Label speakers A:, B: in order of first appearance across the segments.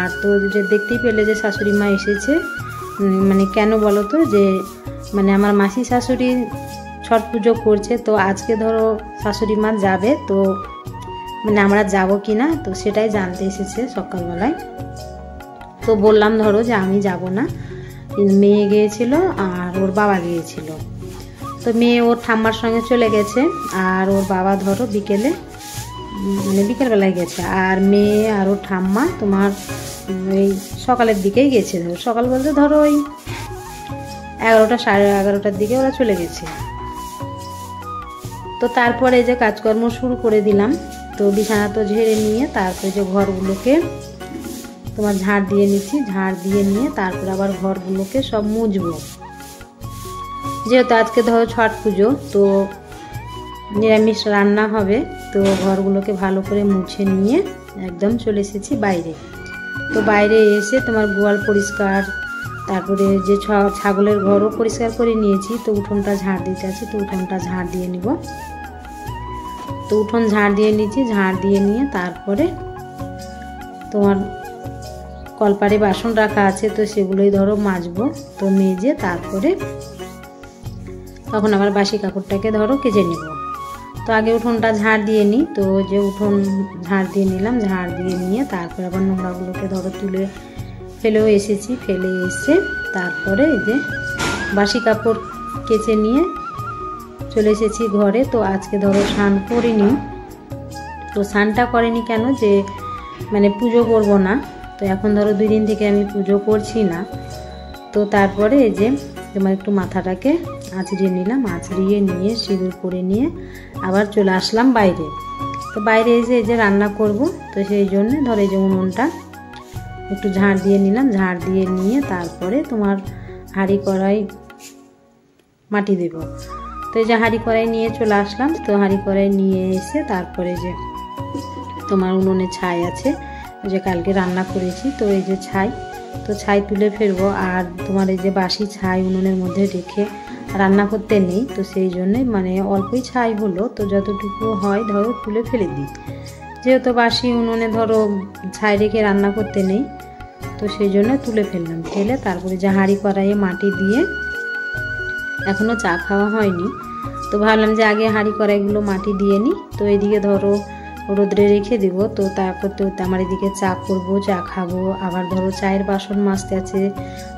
A: আর তো যে দেখতেই পেলে যে শাশুড়ি মা এসেছে, মানে কেন বলো তো, যে মানে আমার মাসি শাশুড়ি ছট পুজো করছে, তো আজকে ধরো শাশুড়ি মা যাবে, তো মানে আমরা যাব কি না তো সেটাই জানতে এসেছে সকালবেলায়। তো বললাম ধরো যে আমি যাব না, মেয়ে গিয়েছিল আর ওর বাবা গিয়েছিল। তো মেয়ে ওর ঠাম্মার সঙ্গে চলে গেছে, আর ওর বাবা ধরো বিকেলে মানে বিকেলবেলায় গেছে, আর মেয়ে আর ওর ঠাম্মা তোমার ওই সকালের দিকেই গেছে। ধরো সকাল বলতে ধরো ওই 11টা সাড়ে 11টার দিকে ওরা চলে গেছে। তো তারপরে যে কাজকর্ম শুরু করে দিলাম। তো বিছানা তো ঝেড়ে নিয়ে তারপরে যে ঘরগুলোকে তোমার ঝাড় দিয়ে নিচ্ছি, ঝাড় দিয়ে নিয়ে তারপর আবার ঘরগুলোকে সব মুছবো, যেহেতু আজকে ধরো ছট পুজো, তো নিরামিষ রান্না হবে। তো ঘরগুলোকে ভালো করে মুছে নিয়ে একদম চলে এসেছি বাইরে। তো বাইরে এসে তোমার গোয়াল পরিষ্কার, তারপরে যে ছাগলের ঘরও পরিষ্কার করে নিয়েছি। তো উঠোনটা ঝাড় দিতে আছে, তো উঠোনটা ঝাড় দিয়ে নিব। তো উঠোন ঝাড় দিয়ে নিয়েছি, ঝাড় দিয়ে নিয়ে তারপরে তোমার কলপারে বাসন রাখা আছে, তো সেগুলোই ধরো মাজবো। তো মেজে তারপরে তখন আবার বাসি কাপড়টাকে ধরো কেচে নিব। তো আগে উঠোনটা ঝাড় দিয়ে নিই। তো যে উঠোন ঝাড় দিয়ে নিলাম, ঝাড় দিয়ে নিয়ে তারপরে আবার নোংরাগুলোকে ধরো তুলে ফেলেও এসেছি। ফেলে এসে তারপরে এই যে বাসি কাপড় কেচে নিয়ে চলে এসেছি ঘরে। তো আজকে ধরো স্নান করিনি। তো স্নানটা করিনি কেন, যে মানে পুজো করব না। তো এখন ধরো 2 দিন থেকে আমি পুজো করছি না। তো তারপরে এই যে তোমার একটু মাথাটাকে আঁচড়িয়ে নিলাম, আঁচড়িয়ে নিয়ে সিঁদুর করে নিয়ে আবার চলে আসলাম বাইরে। তো বাইরে এসে এই যে রান্না করব, তো সেই জন্য ধরো এই যে উনুনটা একটু ঝাড় দিয়ে নিলাম, ঝাড় দিয়ে নিয়ে তারপরে তোমার হাঁড়ি কড়াই মাটি দেব। তো এই যে হাঁড়ি কড়াই নিয়ে চলে আসলাম। তো হাঁড়ি কড়াই নিয়ে এসে তারপরে যে তোমার উনুনে ছাই আছে, যে কালকে রান্না করেছি, তো এই যে ছাই, তো ছাই তুলে ফেলবো। আর তোমার এই যে বাসি ছাই উনুনের মধ্যে রেখে রান্না করতে নেই, তো সেই জন্যে মানে অল্পই ছাই হলো, তো যতটুকু হয় ধরো তুলে ফেলে দিই, যেহেতু বাসি উনুনে ধরো ছাই রেখে রান্না করতে নেই, তো সেই জন্য তুলে ফেললাম। ফেলে তারপরে যে হাঁড়ি কড়াইয়ে মাটি দিয়ে, এখনও চা খাওয়া হয়নি, তো ভাবলাম যে আগে হাঁড়ি কড়াইগুলো মাটি দিয়ে নিই। তো এদিকে ধরো রোদ্রে রেখে দিব। তো তা করতে করতে আমার এদিকে চা করব, চা খাবো, আবার ধরো চায়ের বাসন মাজতে আছে,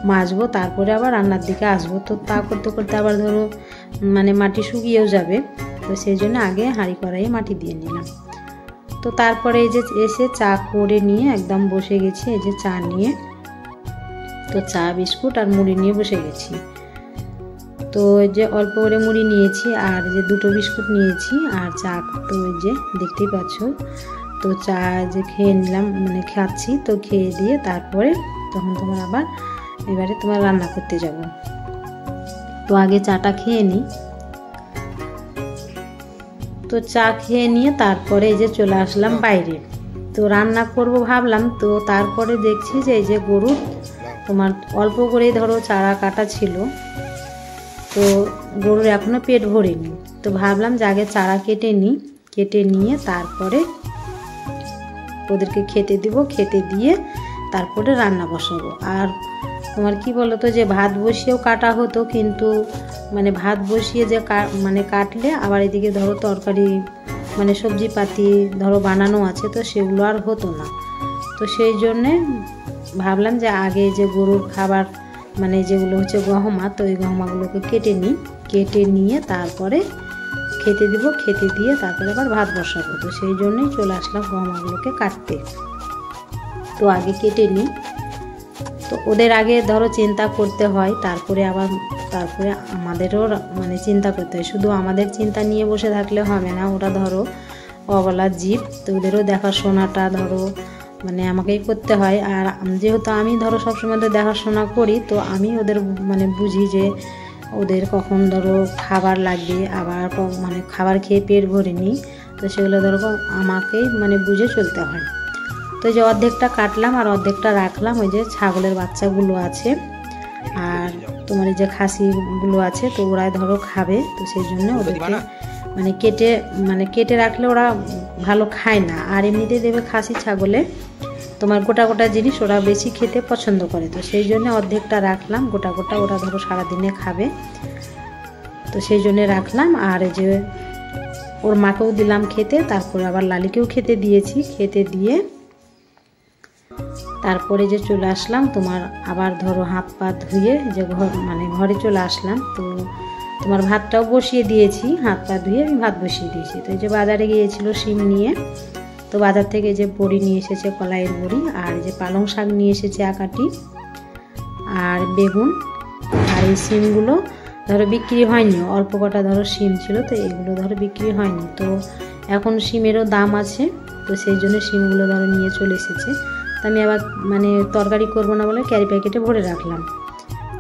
A: মাজবো, তারপরে আবার রান্নার দিকে আসবো। তো তা করতে করতে আবার ধরো মানে মাটি শুকিয়েও যাবে, তো সেই জন্য আগে হাঁড়ি কড়াইয়ে মাটি দিয়ে নিলাম। তো তারপরে এই যে এসে চা করে নিয়ে একদম বসে গেছি, এই যে চা নিয়ে, তো চা বিস্কুট আর মুড়ি নিয়ে বসে গেছি। তো যে অল্প করে মুড়ি নিয়েছি আর যে 2টো বিস্কুট নিয়েছি আর চা, তো ওই যে দেখতেই পাচ্ছ। তো চা যে খেয়ে নিলাম, মানে খাচ্ছি। তো খেয়ে দিয়ে তারপরে তখন তোমার আবার এবারে তোমার রান্না করতে যাব। তো আগে চাটা খেয়ে নিই। তো চা খেয়ে নিয়ে তারপরে এই যে চলে আসলাম বাইরে। তো রান্না করব ভাবলাম, তো তারপরে দেখছি যে এই যে গরু তোমার অল্প করেই ধরো চারা কাটা ছিল, তো গরুর এখনও পেট ভরেনি। তো ভাবলাম যে আগে চারা কেটে নিই, কেটে নিয়ে তারপরে ওদেরকে খেতে দিব, খেতে দিয়ে তারপরে রান্না বসাবো। আর তোমার কি বলো তো, যে ভাত বসিয়েও কাটা হতো, কিন্তু মানে ভাত বসিয়ে যে মানে কাটলে আবার এদিকে ধরো তরকারি মানে সবজি পাতি ধরো বানানো আছে, তো সেগুলো আর হতো না। তো সেই জন্যে ভাবলাম যে আগে যে গরুর খাবার মানে যেগুলো হচ্ছে গহমা, তো ওই গহমাগুলোকে কেটে নিই, কেটে নিয়ে তারপরে খেতে দিব, খেতে দিয়ে তারপরে আবার ভাত বসাবো। তো সেই জন্যই চলে আসলাম গহমাগুলোকে কাটতে। তো আগে কেটে নিই। তো ওদের আগে ধরো চিন্তা করতে হয়, তারপরে আমাদেরও মানে চিন্তা করতে হয়। শুধু আমাদের চিন্তা নিয়ে বসে থাকলে হবে না, ওরা ধরো অবলা জীব, তো ওদেরও দেখাশোনাটা ধরো মানে আমাকেই করতে হয়। আর যেহেতু আমি ধরো সবসময় তো দেখাশোনা করি, তো আমি ওদের মানে বুঝি যে ওদের কখন ধরো খাবার লাগবে, আবার মানে খাবার খেয়ে পেট ভরে নিই, তো সেগুলো ধরো আমাকেই মানে বুঝে চলতে হয়। তো যে অর্ধেকটা কাটলাম আর অর্ধেকটা রাখলাম, ওই যে ছাগলের বাচ্চাগুলো আছে আর তোমার এই যে খাসিগুলো আছে, তো ওরাই ধরো খাবে, তো সেই জন্য ওদেরকে মানে কেটে রাখলে ওরা ভালো খায় না। আর এমনিতে দেবে খাসি ছাগলে তোমার গোটা গোটা জিনিস ওরা বেশি খেতে পছন্দ করে, তো সেই জন্য অর্ধেকটা রাখলাম গোটা গোটা, ওরা ধরো সারাদিনে খাবে, তো সেই জন্য রাখলাম। আর এই যে ওর মাকেও দিলাম খেতে, তারপরে আবার লালিকেও খেতে দিয়েছি। খেতে দিয়ে তারপরে যে চলে আসলাম তোমার আবার ধরো হাত পা ধুয়ে যে ঘরে চলে আসলাম। তো তোমার ভাতটাও বসিয়ে দিয়েছি, হাত পা ধুয়ে আমি ভাত বসিয়ে দিয়েছি। তো এই যে বাজারে গিয়েছিল শিম নিয়ে, তো বাজার থেকে যে বড়ি নিয়ে এসেছে, কলাইয়ের বড়ি, আর যে পালং শাক নিয়ে এসেছে আকাটি, আর বেগুন। আর এই শিমগুলো ধরো বিক্রি হয়নি, অল্প কটা ধরো শিম ছিল, তো এগুলো ধরো বিক্রি হয়নি। তো এখন শিমেরও দাম আছে, তো সেই জন্য শিমগুলো ধরো নিয়ে চলে এসেছে। তো আমি আবার তরকারি করবো না বলে ক্যারি প্যাকেটে ভরে রাখলাম।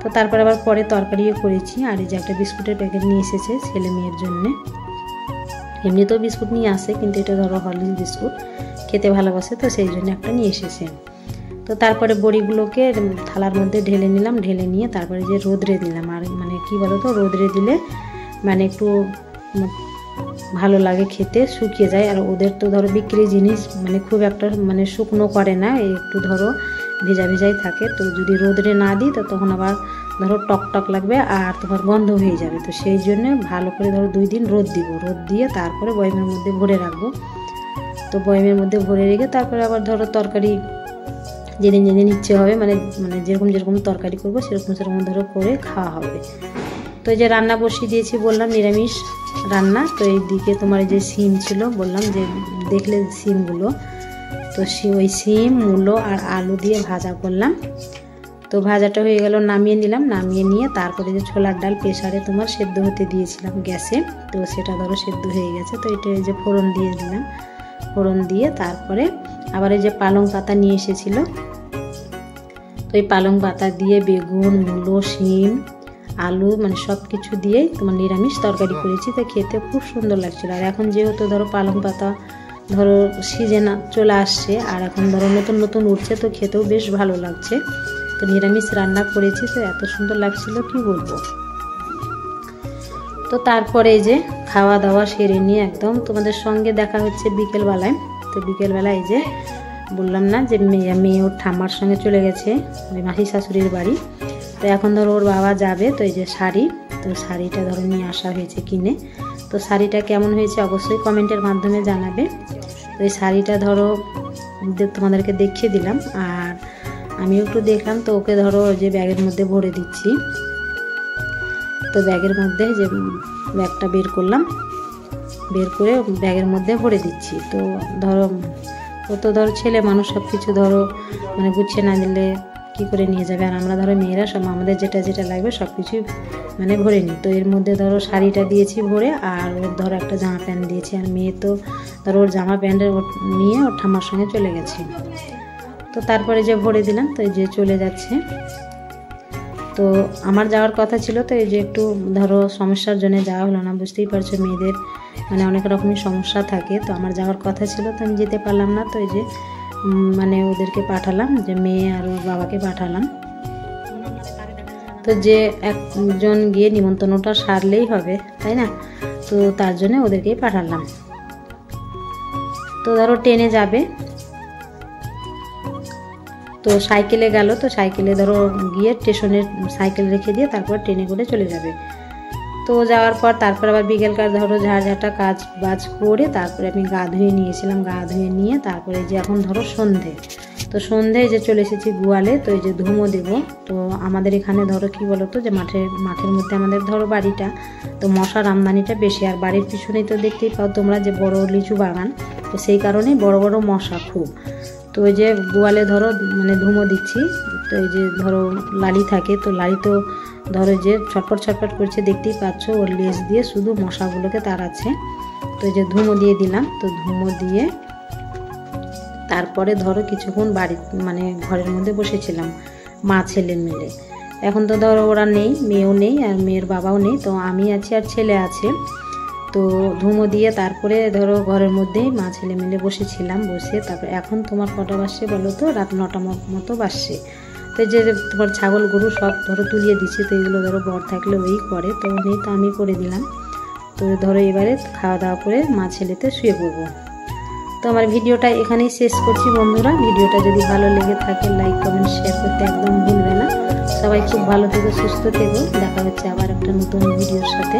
A: তো তারপর আবার পরে তরকারিও করেছি। আর এই যে একটা বিস্কুটের প্যাকেট নিয়ে এসেছে ছেলে মেয়ের জন্যে। এমনিতেও বিস্কুট নিয়ে আসে, কিন্তু এটা ধরো হরলিক্স বিস্কুট খেতে ভালোবাসে, তো সেই জন্য একটা নিয়ে এসেছে। তো তারপরে বড়িগুলোকে থালার মধ্যে ঢেলে নিলাম, ঢেলে নিয়ে তারপরে যে রোদরে দিলাম। আর কি বলো তো, রোদরে দিলে একটু ভালো লাগে খেতে, শুকিয়ে যায়। আর ওদের তো ধরো বিক্রি জিনিস খুব একটা শুকনো করে না, একটু ধরো ভেজা ভেজাই থাকে। তো যদি রোদরে না দিই তো তখন আবার ধরো টক টক লাগবে আর তোমার গন্ধ হয়ে যাবে। তো সেই জন্য ভালো করে ধরো 2 দিন রোদ দিব, রোদ দিয়ে তারপরে বয়মের মধ্যে ভরে রাখবো। তো বয়মের মধ্যে ভরে রেখে তারপরে আবার ধরো তরকারি যেদিন যেদিন ইচ্ছে হবে, যেরকম যেরকম তরকারি করবো সেরকম ধরো করে খাওয়া হবে। তো এই যে রান্না বসিয়ে দিয়েছি, বললাম নিরামিষ রান্না। তো এই দিকে তোমার এই যে শিম ছিল, বললাম যে দেখলে শিমগুলো, তো ওই শিম মূলো আর আলু দিয়ে ভাজা করলাম। তো ভাজাটা হয়ে গেল, নামিয়ে নিলাম। নামিয়ে নিয়ে তারপরে যে ছোলার ডাল প্রেসারে তোমার সেদ্ধ হতে দিয়েছিলাম গ্যাসে, তো সেটা ধরো সেদ্ধ হয়ে গেছে। তো এটা এই যে ফোড়ন দিয়ে দিলাম, ফোড়ন দিয়ে তারপরে আবার এই যে পালং পাতা নিয়ে এসেছিলো, তো এই পালং পাতা দিয়ে বেগুন মূলো শিম আলু সব কিছু দিয়েই তোমার নিরামিষ তরকারি করেছি। তো খেতে খুব সুন্দর লাগছিল। আর এখন যেহেতু ধরো পালং পাতা ধরো সিজন চলে আসছে, আর এখন ধরো নতুন নতুন উঠছে, তো খেতেও বেশ ভালো লাগছে। তো নিরামিষ রান্না করেছি, তো এত সুন্দর লাগছিল কি বলবো। তো তারপরে এই যে খাওয়া দাওয়া সেরে নিয়ে একদম তোমাদের সঙ্গে দেখা হচ্ছে বিকেলবেলায়। তো বিকেলবেলায় এই যে বললাম না যে মেয়ে ওর ঠাম্মার সঙ্গে চলে গেছে ওই মাসি শাশুড়ির বাড়ি। তো এখন ধরো ওর বাবা যাবে। তো এই যে শাড়ি, তো শাড়িটা ধরো নিয়ে আসা হয়েছে কিনে। তো শাড়িটা কেমন হয়েছে অবশ্যই কমেন্টের মাধ্যমে জানাবে। তো এই শাড়িটা ধরো তোমাদেরকে দেখিয়ে দিলাম, আর আমিও একটু দেখলাম। তো ওকে ধরো যে ব্যাগের মধ্যে ভরে দিচ্ছি। তো ব্যাগের মধ্যে যে ব্যাগটা বের করলাম, বের করে ব্যাগের মধ্যে ভরে দিচ্ছি। তো ধরো ও তো ধরো ছেলে মানুষ, সব কিছু ধরো গুছিয়ে না দিলে কী করে নিয়ে যাবে। আর আমরা ধরো মেয়েরা সব আমাদের যেটা যেটা লাগবে সব কিছুই ভরে নিই। তো এর মধ্যে ধরো শাড়িটা দিয়েছি ভরে, আর ওর ধরো একটা জামা প্যান্ট দিয়েছি। আর মেয়ে তো ধরো ওর জামা প্যান্টের নিয়ে ওর ঠাম্মার সঙ্গে চলে গেছে। তো তারপরে যে ভরে দিলাম, তো এই যে চলে যাচ্ছে। তো আমার যাওয়ার কথা ছিল, তো এই যে একটু ধরো সমস্যার জন্য যাওয়া হলো না। বুঝতেই পারছো মেয়েদের অনেক রকমের সমস্যা থাকে। তো আমার যাওয়ার কথা ছিল, তো আমি যেতে পারলাম না। তো এই যে ওদেরকে পাঠালাম, যে মেয়ে আর ওর বাবাকে পাঠালাম। তো যে একজন গিয়ে নিমন্ত্রণটা সারলেই হবে, তাই না? তো তার জন্য ওদেরকেই পাঠালাম। তো ধরো ট্রেনে যাবে, তো সাইকেলে গেল। তো সাইকেলে ধরো গিয়ে স্টেশনে সাইকেল রেখে দিয়ে তারপর ট্রেনে করে চলে যাবে। তো যাওয়ার পর তারপর আবার বিকেলকার ধরো ঝাড়ঝাঁটা কাজ বাজ করে তারপরে আমি গা ধুয়ে নিয়েছিলাম। গা ধুয়ে নিয়ে তারপরে যে এখন ধরো সন্ধে, তো সন্ধ্যায় যে চলে এসেছি গোয়ালে। তো এই যে ধুমো দেবো। তো আমাদের এখানে ধরো কি বলো তো, যে মাঠের মধ্যে আমাদের ধরো বাড়িটা, তো মশার আমদানিটা বেশি। আর বাড়ির পিছনেই তো দেখতেই পাও তোমরা যে বড় লিচু বাগান, তো সেই কারণেই বড় বড় মশা খুব। তো ওই যে গোয়ালে ধরো ধুমো দিচ্ছি। তো এই যে ধরো লালি থাকে, তো লালি তো ধরো যে ছটপট ছটপট করছে, দেখতেই পাচ্ছ ওর লেজ দিয়ে শুধু মশাগুলোকে তাড়াচ্ছে। তো এই যে ধুমো দিয়ে দিলাম। তো ধুমো দিয়ে তারপরে ধরো কিছুক্ষণ বাড়ি ঘরের মধ্যে বসেছিলাম মা ছেলে মিলে। এখন তো ধরো ওরা নেই, মেয়েও নেই আর মেয়ের বাবাও নেই, তো আমি আছি আর ছেলে আছে। তো ধুমো দিয়ে তারপরে ধরো ঘরের মধ্যেই মা ছেলে মিলে বসেছিলাম। বসে তারপরে এখন তোমার কটা বাজছে বলো তো, রাত 9টা মতো বাজছে। তো যে তোমার ছাগল গরু সব ধরো তুলিয়ে দিচ্ছে। তো এগুলো ধরো বর থাকলে ওই করে, তো নেই তো আমি করে দিলাম। তো ধরো এবারে খাওয়া দাওয়া করে মা ছেলেতে শুয়ে পড়বো। তো আমার ভিডিওটা এখানেই শেষ করছি বন্ধুরা। ভিডিওটা যদি ভালো লেগে থাকে লাইক কমেন্ট শেয়ার করতে একদম ভুলবে না। সবাই খুব ভালো থেকো, সুস্থ থেকো। দেখা হচ্ছে আবার একটা নতুন ভিডিওর সাথে।